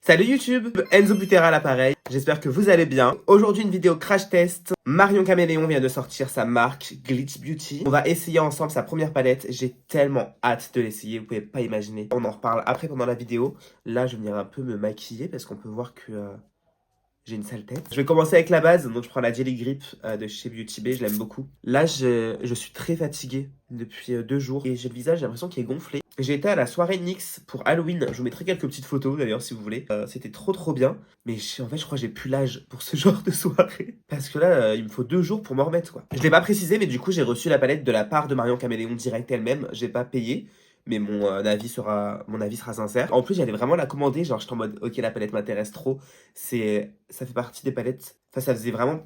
Salut YouTube, Enzo Butera à l'appareil, j'espère que vous allez bien. Aujourd'hui une vidéo crash test, Marion Caméléon vient de sortir sa marque Glitch Beauty. On va essayer ensemble sa première palette, j'ai tellement hâte de l'essayer, vous pouvez pas imaginer. On en reparle après pendant la vidéo. Là je vais venir un peu me maquiller parce qu'on peut voir que j'ai une sale tête. Je vais commencer avec la base, donc je prends la Jelly Grip de chez Beauty Bay, je l'aime beaucoup. Là je suis très fatigué depuis 2 jours et j'ai le visage, j'ai l'impression qu'il est gonflé. J'ai été à la soirée NYX pour Halloween, je vous mettrai quelques petites photos d'ailleurs si vous voulez. C'était trop bien, mais en fait je crois que j'ai plus l'âge pour ce genre de soirée. Parce que là il me faut 2 jours pour m'en remettre quoi. Je l'ai pas précisé mais du coup j'ai reçu la palette de la part de Marion Caméléon direct elle-même, j'ai pas payé. Mais mon avis sera sincère. En plus, j'allais vraiment la commander. Genre, j'étais en mode, ok, la palette m'intéresse trop. Ça fait partie des palettes. Enfin, ça faisait vraiment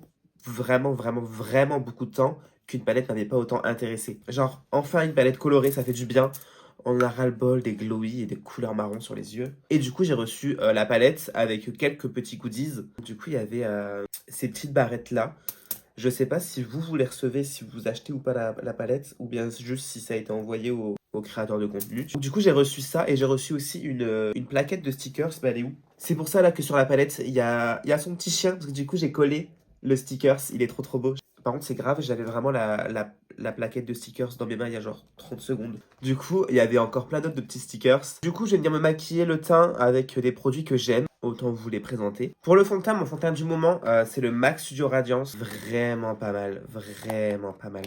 beaucoup de temps qu'une palette m'avait pas autant intéressé. Genre, enfin, une palette colorée, ça fait du bien. On a ras-le-bol des glowy et des couleurs marron sur les yeux. Et du coup, j'ai reçu la palette avec quelques petits goodies. Du coup, il y avait ces petites barrettes-là. Je sais pas si vous les recevez, si vous achetez ou pas la palette, ou bien juste si ça a été envoyé au créateur de contenu. Du coup, j'ai reçu ça et j'ai reçu aussi une plaquette de stickers. Bah, elle est où? C'est pour ça là que sur la palette, il y a son petit chien, parce que du coup, j'ai collé le stickers. Il est trop beau. Par contre, c'est grave, j'avais vraiment la plaquette de stickers dans mes mains il y a genre 30 secondes. Du coup, il y avait encore plein d'autres de petits stickers. Du coup, je vais venir me maquiller le teint avec des produits que j'aime. Autant vous les présenter. Pour le fond de teint, mon fond de teint du moment, c'est le MAC Studio Radiance. Vraiment pas mal.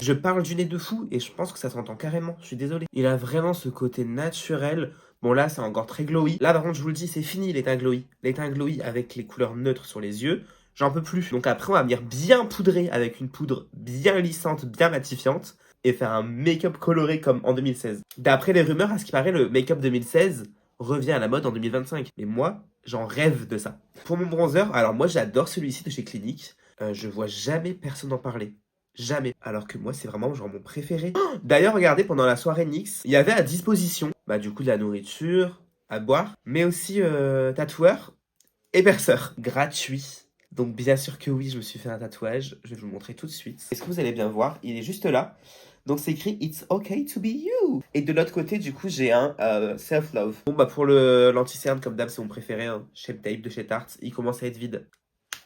Je parle du nez de fou et je pense que ça s'entend carrément. Je suis désolé. Il a vraiment ce côté naturel. Bon là, c'est encore très glowy. Là, par contre, je vous le dis, c'est fini les teints glowy. Les teints glowy avec les couleurs neutres sur les yeux, j'en peux plus. Donc après, on va venir bien poudrer avec une poudre bien lissante, bien matifiante et faire un make-up coloré comme en 2016. D'après les rumeurs, à ce qui paraît, le make-up 2016 revient à la mode en 2025. Mais moi, j'en rêve de ça. Pour mon bronzer, alors moi j'adore celui-ci de chez Clinique. Je vois jamais personne en parler. Jamais. Alors que moi c'est vraiment genre mon préféré. D'ailleurs regardez, pendant la soirée NYX, il y avait à disposition du coup de la nourriture à boire, mais aussi tatoueur et perceur. Gratuit. Donc bien sûr que oui, je me suis fait un tatouage. Je vais vous le montrer tout de suite. Est-ce que vous allez bien voir? Il est juste là. Donc c'est écrit It's okay to be you. Et de l'autre côté, du coup, j'ai un self-love. Bon, bah pour l'anti-cerne, comme d'hab, c'est mon préféré. Hein. Shape Tape de chez Tarte. Il commence à être vide.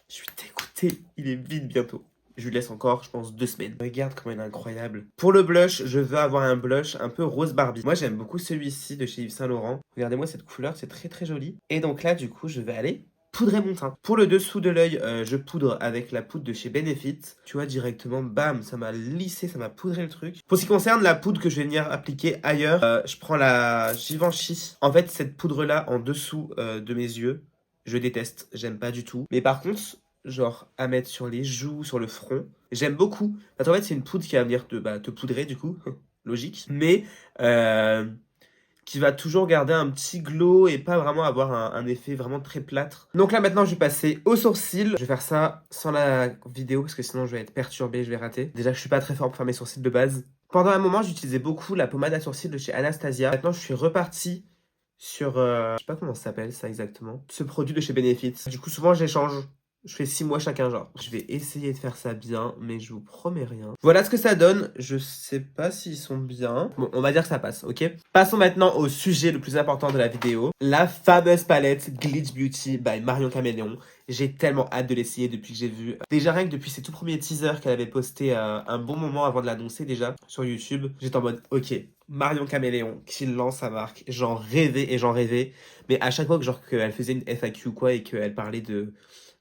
Je suis dégoûté. Il est vide bientôt. Je lui laisse encore, je pense, 2 semaines. Regarde comment il est incroyable. Pour le blush, je veux avoir un blush un peu rose Barbie. Moi, j'aime beaucoup celui-ci de chez Yves Saint Laurent. Regardez-moi cette couleur, c'est très joli. Et donc là, du coup, je vais aller poudrer mon teint. Pour le dessous de l'œil, je poudre avec la poudre de chez Benefit. Tu vois, directement, bam, ça m'a lissé, ça m'a poudré le truc. Pour ce qui concerne la poudre que je vais venir appliquer ailleurs, je prends la Givenchy. En fait, cette poudre-là, en dessous de mes yeux, je déteste, j'aime pas du tout. Mais par contre, genre à mettre sur les joues, sur le front, j'aime beaucoup. Parce qu'en fait, c'est une poudre qui va venir te poudrer, du coup, logique. Mais qui va toujours garder un petit glow et pas vraiment avoir un effet vraiment très plâtre. Donc là maintenant je vais passer aux sourcils. Je vais faire ça sans la vidéo parce que sinon je vais être perturbé, je vais rater. Déjà je suis pas très fort pour faire mes sourcils de base. Pendant un moment j'utilisais beaucoup la pommade à sourcils de chez Anastasia. Maintenant je suis reparti sur, je sais pas comment ça s'appelle ça exactement, ce produit de chez Benefit. Du coup souvent j'échange. Je fais 6 mois chacun, genre. Je vais essayer de faire ça bien, mais je vous promets rien. Voilà ce que ça donne. Je sais pas s'ils sont bien. Bon, on va dire que ça passe, ok? Passons maintenant au sujet le plus important de la vidéo. La fameuse palette Glitch Beauty by Marion Caméléon. J'ai tellement hâte de l'essayer depuis que j'ai vu. Déjà, rien que depuis ses tout premiers teasers qu'elle avait posté un bon moment avant de l'annoncer déjà sur YouTube, j'étais en mode, ok, Marion Caméléon qui lance sa marque. J'en rêvais et j'en rêvais. Mais à chaque fois que genre qu'elle faisait une FAQ ou quoi et qu'elle parlait de...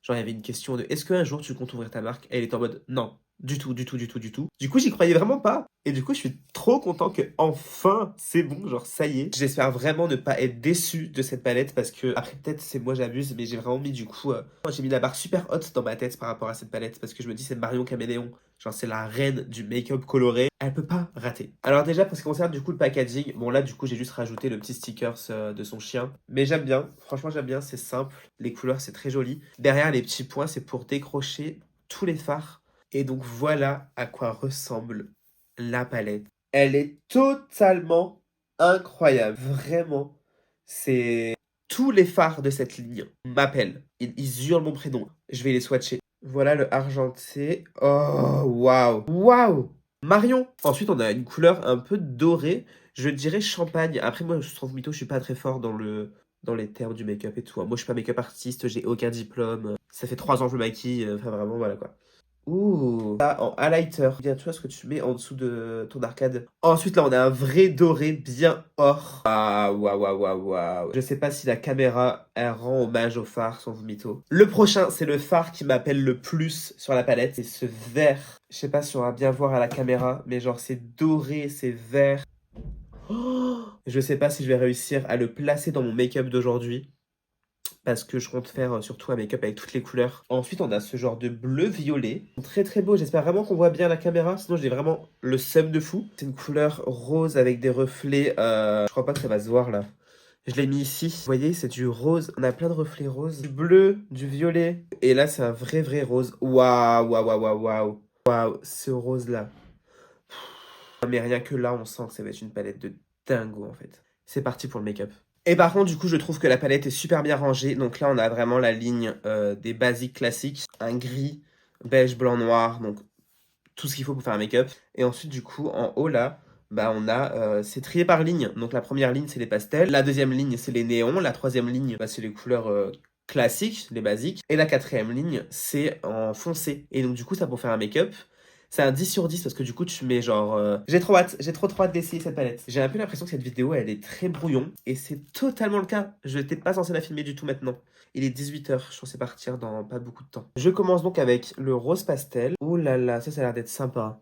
Genre, il y avait une question de est-ce qu'un jour tu comptes ouvrir ta marque? Et elle était en mode non, du tout. Du coup, j'y croyais vraiment pas. Et du coup, je suis trop content que enfin c'est bon, genre ça y est. J'espère vraiment ne pas être déçu de cette palette parce que, après, peut-être c'est moi j'abuse, mais j'ai vraiment mis du coup. J'ai mis la barre super haute dans ma tête par rapport à cette palette parce que je me dis c'est Marion Caméléon. Genre, c'est la reine du make-up coloré. Elle peut pas rater. Alors, déjà, pour ce qui concerne du coup le packaging, bon là, du coup, j'ai juste rajouté le petit stickers de son chien. Mais j'aime bien. Franchement, j'aime bien. C'est simple. Les couleurs, c'est très joli. Derrière, les petits points, c'est pour décrocher tous les fards. Et donc, voilà à quoi ressemble la palette. Elle est totalement incroyable. Vraiment. C'est... Tous les fards de cette ligne m'appellent. Ils hurlent mon prénom. Je vais les swatcher. Voilà le argenté. Oh, waouh. Waouh. Marion. Ensuite, on a une couleur un peu dorée. Je dirais champagne. Après, moi, je trouve mytho, je suis pas très fort dans le dans les termes du make-up et tout, hein. Moi, je suis pas make-up artiste, j'ai aucun diplôme. Ça fait 3 ans que je me maquille. Enfin, vraiment, voilà quoi. Ouh, ça en highlighter. Bien, tu vois ce que tu mets en dessous de ton arcade. Ensuite, là, on a un vrai doré bien or. Ah, waouh, waouh, waouh, waouh. Je sais pas si la caméra, elle rend hommage au phare, sans vous mytho. Le prochain, c'est le phare qui m'appelle le plus sur la palette. C'est ce vert. Je sais pas si on va bien voir à la caméra, mais genre, c'est doré, c'est vert. Oh, je sais pas si je vais réussir à le placer dans mon make-up d'aujourd'hui. Parce que je compte faire surtout un make-up avec toutes les couleurs. Ensuite, on a ce genre de bleu-violet. Très très beau, j'espère vraiment qu'on voit bien la caméra, sinon j'ai vraiment le seum de fou. C'est une couleur rose avec des reflets, je crois pas que ça va se voir là. Je l'ai mis ici. Vous voyez, c'est du rose. On a plein de reflets roses. Du bleu, du violet. Et là, c'est un vrai vrai rose. Waouh, waouh, waouh, waouh, waouh. Waouh, ce rose là. Mais rien que là, on sent que ça va être une palette de dingo en fait. C'est parti pour le make-up. Et par contre, du coup, je trouve que la palette est super bien rangée. Donc là, on a vraiment la ligne des basiques classiques. Un gris, beige, blanc, noir. Donc tout ce qu'il faut pour faire un make-up. Et ensuite, du coup, en haut, là, bah, on a... c'est trié par ligne. Donc la première ligne, c'est les pastels. La deuxième ligne, c'est les néons. La troisième ligne, bah, c'est les couleurs classiques, les basiques. Et la quatrième ligne, c'est en foncé. Et donc, du coup, ça pour faire un make-up. C'est un 10 sur 10 parce que du coup tu mets genre... J'ai trop hâte, j'ai trop hâte d'essayer cette palette. J'ai un peu l'impression que cette vidéo elle est très brouillon et c'est totalement le cas. Je n'étais pas censé la filmer du tout maintenant. Il est 18h, je suis censé partir dans pas beaucoup de temps. Je commence donc avec le rose pastel. Ouh là là, ça a l'air d'être sympa.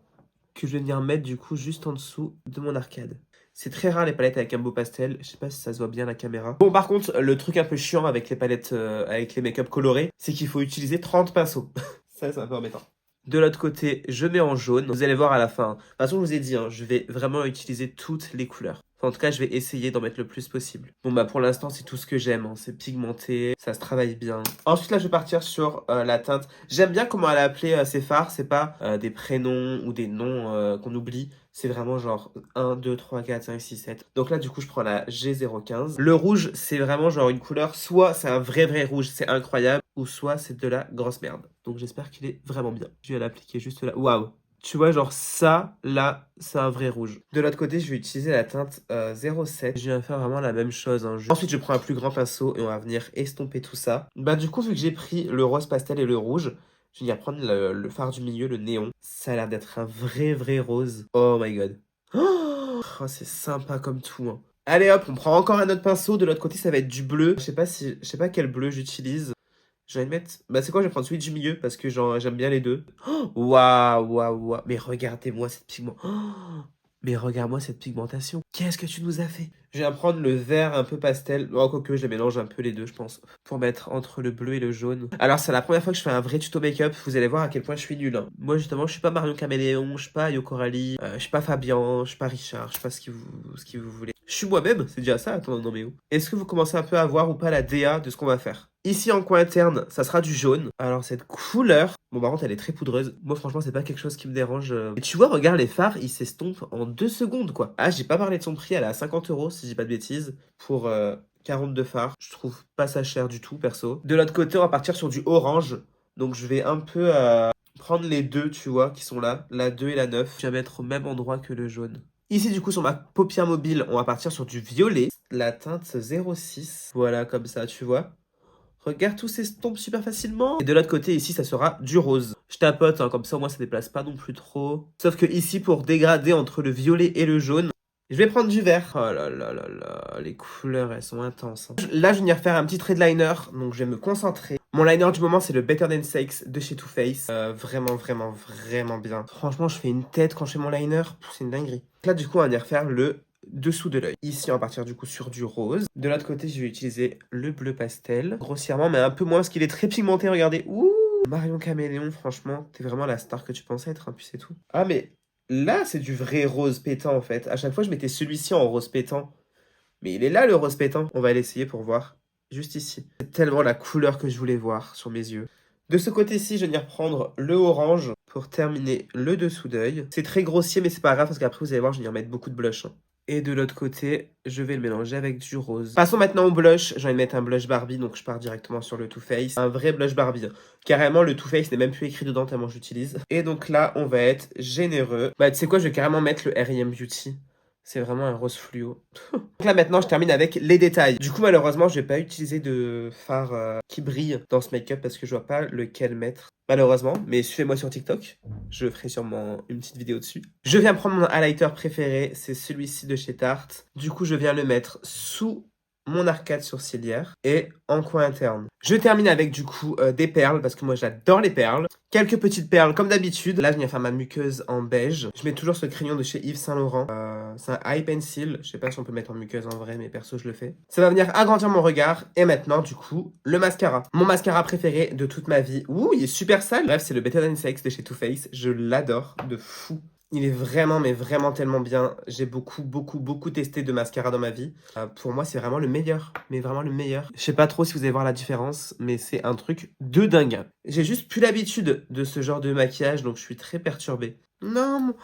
Que je vais venir mettre du coup juste en dessous de mon arcade. C'est très rare les palettes avec un beau pastel. Je sais pas si ça se voit bien à la caméra. Bon par contre, le truc un peu chiant avec les palettes, avec les make-up colorés, c'est qu'il faut utiliser 30 pinceaux. Ça c'est un peu embêtant. De l'autre côté, je mets en jaune. Vous allez voir à la fin. De toute façon, je vous ai dit, hein, je vais vraiment utiliser toutes les couleurs. Enfin, en tout cas, je vais essayer d'en mettre le plus possible. Bon, bah pour l'instant, c'est tout ce que j'aime. Hein. C'est pigmenté, ça se travaille bien. Ensuite, là, je vais partir sur la teinte. J'aime bien comment elle a appelé ses fards. C'est pas des prénoms ou des noms qu'on oublie. C'est vraiment genre 1, 2, 3, 4, 5, 6, 7. Donc là, du coup, je prends la G015. Le rouge, c'est vraiment genre une couleur, soit c'est un vrai vrai rouge, c'est incroyable, ou soit c'est de la grosse merde. Donc j'espère qu'il est vraiment bien. Je vais l'appliquer juste là. Waouh! Tu vois, genre ça, là, c'est un vrai rouge. De l'autre côté, je vais utiliser la teinte 07. Je viens faire vraiment la même chose. Hein. Ensuite, je prends un plus grand pinceau et on va venir estomper tout ça. Bah du coup, vu que j'ai pris le rose pastel et le rouge, je vais venir prendre le fard du milieu, le néon. Ça a l'air d'être un vrai, vrai rose. Oh my god. Oh, c'est sympa comme tout. Hein. Allez hop, on prend encore un autre pinceau. De l'autre côté, ça va être du bleu. Je sais pas quel bleu j'utilise. Je vais le mettre. Bah, c'est quoi? Je vais prendre celui du milieu parce que j'aime bien les deux. Oh, waouh, waouh, waouh. Mais regardez-moi cette pigment. Oh, mais regarde-moi cette pigmentation. Qu'est-ce que tu nous as fait? Je viens prendre le vert un peu pastel. Oh, quoique, je les mélange un peu les deux, je pense. Pour mettre entre le bleu et le jaune. Alors, c'est la première fois que je fais un vrai tuto make-up. Vous allez voir à quel point je suis nul. Hein. Moi, justement, je suis pas Marion Caméléon. Je suis pas Yoko Coralie. Je suis pas Fabien. Je suis pas Richard. Je sais pas ce qui vous voulez. Je suis moi-même. C'est déjà ça. Attends, non, mais où? Est-ce que vous commencez un peu à voir ou pas la DA de ce qu'on va faire? Ici, en coin interne, ça sera du jaune. Alors, cette couleur... Bon, par contre, elle est très poudreuse. Moi, franchement, c'est pas quelque chose qui me dérange. Et tu vois, regarde, les fards, ils s'estompent en 2 secondes, quoi. Ah, j'ai pas parlé de son prix. Elle est à 50 €, si je dis pas de bêtises, pour 42 fards. Je trouve pas ça cher du tout, perso. De l'autre côté, on va partir sur du orange. Donc, je vais un peu prendre les deux, tu vois, qui sont là. La 2 et la 9. Je vais mettre au même endroit que le jaune. Ici, du coup, sur ma paupière mobile, on va partir sur du violet. La teinte 06. Voilà, comme ça, tu vois. Regarde, tout s'estompe super facilement. Et de l'autre côté, ici, ça sera du rose. Je tapote, hein, comme ça, au moins, ça déplace pas non plus trop. Sauf que ici, pour dégrader entre le violet et le jaune, je vais prendre du vert. Oh là là là là, les couleurs, elles sont intenses. Hein. Là, je vais venir faire un petit trait de liner, donc je vais me concentrer. Mon liner du moment, c'est le Better Than Sex de chez Too Faced. Vraiment, vraiment, vraiment bien. Franchement, je fais une tête quand je fais mon liner. C'est une dinguerie. Là, du coup, on va venir faire le dessous de l'œil. Ici, on va partir du coup sur du rose. De l'autre côté, je vais utiliser le bleu pastel. Grossièrement, mais un peu moins parce qu'il est très pigmenté. Regardez. Ouh, Marion Caméléon, franchement, t'es vraiment la star que tu pensais être, hein, puis c'est tout. Ah, mais là, c'est du vrai rose pétant, en fait. À chaque fois, je mettais celui-ci en rose pétant. Mais il est là, le rose pétant. On va l'essayer pour voir. Juste ici. C'est tellement la couleur que je voulais voir sur mes yeux. De ce côté-ci, je vais venir prendre le orange pour terminer le dessous d'œil. C'est très grossier, mais c'est pas grave parce qu'après, vous allez voir, je vais venir mettre beaucoup de blush. Hein. Et de l'autre côté, je vais le mélanger avec du rose. Passons maintenant au blush. J'ai envie de mettre un blush Barbie, donc je pars directement sur le Too Faced. Un vrai blush Barbie. Carrément, le Too Faced n'est même plus écrit dedans tellement j'utilise. Et donc là, on va être généreux. Bah, tu sais quoi, je vais carrément mettre le R.E.M. Beauty. C'est vraiment un rose fluo. Donc là maintenant je termine avec les détails. Du coup malheureusement je vais pas utiliser de fard qui brille dans ce make-up parce que je vois pas lequel mettre. Malheureusement, mais suivez-moi sur TikTok. Je ferai sûrement une petite vidéo dessus. Je viens prendre mon highlighter préféré, c'est celui-ci de chez Tarte. Du coup je viens le mettre sous mon arcade sourcilière et en coin interne. Je termine avec du coup des perles parce que moi j'adore les perles. Quelques petites perles comme d'habitude. Là je viens faire ma muqueuse en beige. Je mets toujours ce crayon de chez Yves Saint Laurent. C'est un eye pencil. Je sais pas si on peut le mettre en muqueuse en vrai mais perso je le fais. Ça va venir agrandir mon regard. Et maintenant du coup le mascara. Mon mascara préféré de toute ma vie. Ouh il est super sale. Bref c'est le Better Than Sex de chez Too Faced. Je l'adore de fou. Il est vraiment, mais vraiment tellement bien. J'ai beaucoup testé de mascara dans ma vie. Pour moi, c'est vraiment le meilleur. Mais vraiment le meilleur. Je sais pas trop si vous allez voir la différence, mais c'est un truc de dingue. J'ai juste plus l'habitude de ce genre de maquillage, donc je suis très perturbée. Non.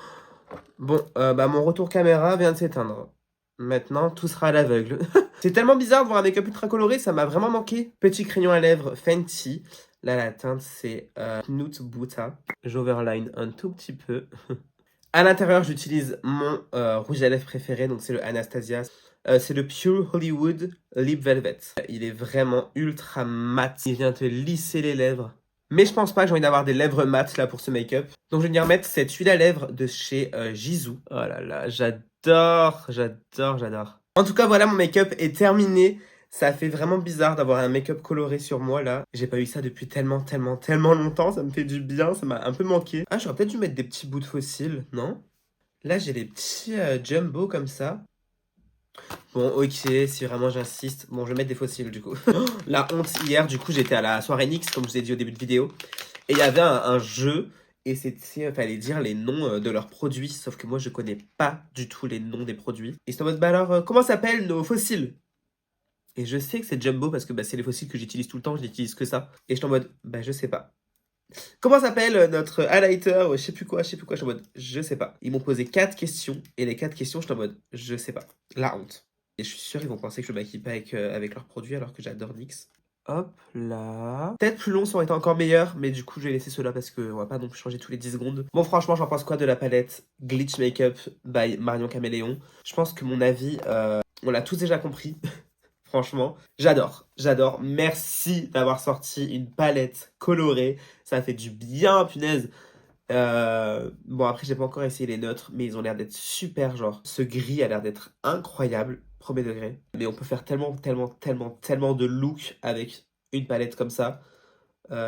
Bon, mon retour caméra vient de s'éteindre. Maintenant, tout sera à l'aveugle. C'est tellement bizarre de voir un make-up ultra coloré, ça m'a vraiment manqué. Petit crayon à lèvres Fenty. Là, la teinte, c'est Knut Buta. J'overline un tout petit peu. À l'intérieur, j'utilise mon rouge à lèvres préféré, donc c'est le Anastasia. C'est le Pure Hollywood Lip Velvet. Il est vraiment ultra mat. Il vient te lisser les lèvres. Mais je pense pas que j'ai envie d'avoir des lèvres mates là pour ce make-up. Donc je vais venir mettre cette huile à lèvres de chez Jisoo. Oh là là, j'adore. En tout cas, voilà, mon make-up est terminé. Ça fait vraiment bizarre d'avoir un make-up coloré sur moi là. J'ai pas eu ça depuis tellement longtemps. Ça me fait du bien, ça m'a un peu manqué. Ah, j'aurais peut-être dû mettre des petits bouts de fossiles, non? Là, j'ai les petits jumbo comme ça. Bon, ok, si vraiment j'insiste. Bon, je vais mettre des fossiles du coup. La honte, hier, du coup, j'étais à la soirée NYX, comme je vous ai dit au début de vidéo. Et il y avait un jeu, et c'était, fallait dire les noms de leurs produits. Sauf que moi, je connais pas du tout les noms des produits. Et c'est en mode, bah alors, comment s'appellent nos fossiles? Et je sais que c'est Jumbo parce que c'est les fossiles que j'utilise tout le temps, je n'utilise que ça. Et je suis en mode, je sais pas. Comment s'appelle notre highlighter, je sais plus quoi, je suis en mode, je sais pas. Ils m'ont posé 4 questions, et les 4 questions, je suis en mode, je sais pas. La honte. Et je suis sûr, ils vont penser que je m'équipe pas avec leurs produits alors que j'adore NYX. Hop là. Peut-être plus long, ça aurait été encore meilleur, mais du coup, je vais laisser cela parce qu'on va pas non plus changer tous les 10 secondes. Bon, franchement, j'en pense quoi de la palette Glitch Makeup by Marion Caméléon? Je pense que mon avis, on l'a tous déjà compris. Franchement, j'adore. Merci d'avoir sorti une palette colorée. Ça fait du bien, punaise. Bon, après, j'ai pas encore essayé les neutres, mais ils ont l'air d'être super, genre. Ce gris a l'air d'être incroyable, premier degré. Mais on peut faire tellement de looks avec une palette comme ça.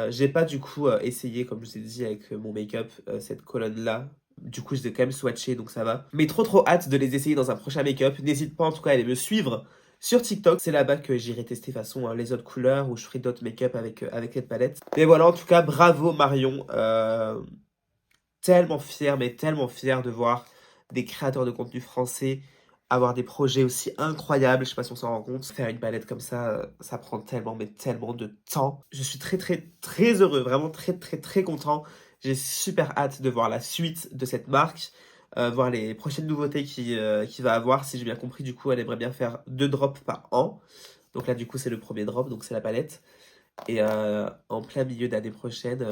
J'ai pas du coup essayé, comme je vous ai dit, avec mon make-up, cette colonne-là. Du coup, je les ai quand même swatché, donc ça va. Mais trop hâte de les essayer dans un prochain make-up. N'hésite pas en tout cas à aller me suivre sur TikTok. C'est là-bas que j'irai tester de toute façon les autres couleurs ou je ferai d'autres make-up avec cette palette. Mais voilà, en tout cas, bravo Marion. Tellement fier, mais tellement fier de voir des créateurs de contenu français avoir des projets aussi incroyables. Je sais pas si on s'en rend compte. Faire une palette comme ça prend tellement, mais tellement de temps. Je suis très heureux, vraiment très content. J'ai super hâte de voir la suite de cette marque, voir les prochaines nouveautés qu'il va avoir. Si j'ai bien compris, du coup, elle aimerait bien faire 2 drops par an. Donc là, du coup, c'est le premier drop, donc c'est la palette. Et en plein milieu d'année prochaine,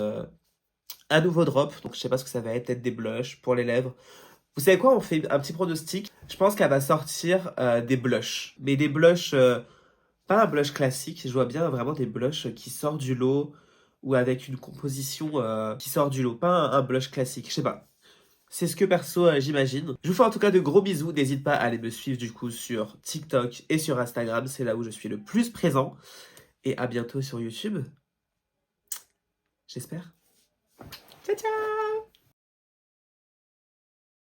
un nouveau drop. Donc je sais pas ce que ça va être, peut-être des blushs pour les lèvres. Vous savez quoi, on fait un petit pronostic. Je pense qu'elle va sortir des blushs. Mais des blushs, pas un blush classique. Je vois bien vraiment des blushs qui sortent du lot ou avec une composition qui sort du lot. Pas un blush classique, je sais pas. C'est ce que perso j'imagine. Je vous fais en tout cas de gros bisous. N'hésite pas à aller me suivre du coup sur TikTok et sur Instagram. C'est là où je suis le plus présent. Et à bientôt sur YouTube. J'espère. Ciao ciao.